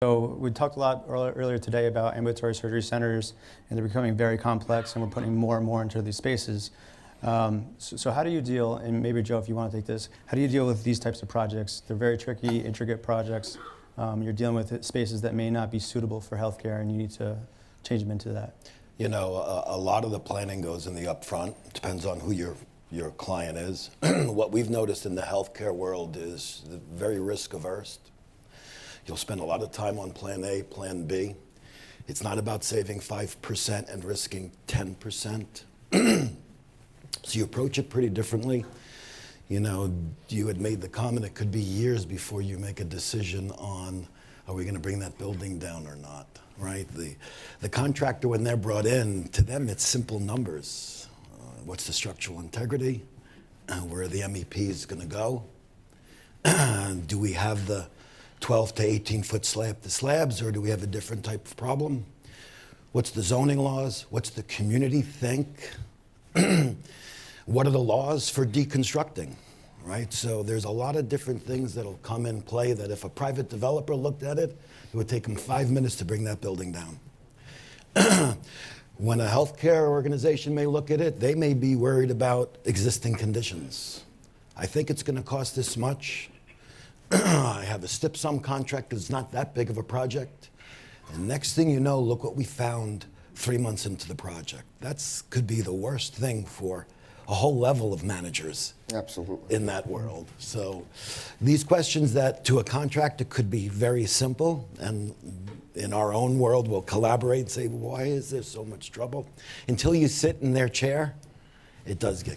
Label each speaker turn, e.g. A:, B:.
A: So we talked a lot earlier today about ambulatory surgery centers, and they're becoming very complex, and we're putting more and more into these spaces. So how do you deal, and maybe Joe, if you want to take this, how do you deal with these types of projects? They're very tricky, intricate projects. You're dealing with spaces that may not be suitable for healthcare, and you need to change them into that.
B: You know, a lot of the planning goes in the upfront. Depends on who your client is. What we've noticed in the healthcare world is very risk averse. You'll spend a lot of time on plan A, plan B. It's not about saving 5% and risking 10%. So you approach it pretty differently. You know, you had made the comment it could be years before you make a decision on, are we going to bring that building down or not, right? The contractor, when they're brought in, to them it's simple numbers. What's the structural integrity? Where are the MEPs going to go? Do we have the 12 to 18 foot slabs, or do we have a different type of problem? What's the zoning laws? What's the community think? What are the laws for deconstructing, right? So there's a lot of different things that'll come in play that if a private developer looked at it, it would take them 5 minutes to bring that building down. When a healthcare organization may look at it, they may be worried about existing conditions. I think it's going to cost this much. I have a stip sum contract that's not that big of a project. And next thing you know, look what we found 3 months into the project. That could be the worst thing for a whole level of managers.
C: Absolutely.
B: In that world. So these questions that to a contractor could be very simple, and in our own world we'll collaborate and say, why is there so much trouble? Until you sit in their chair, it does get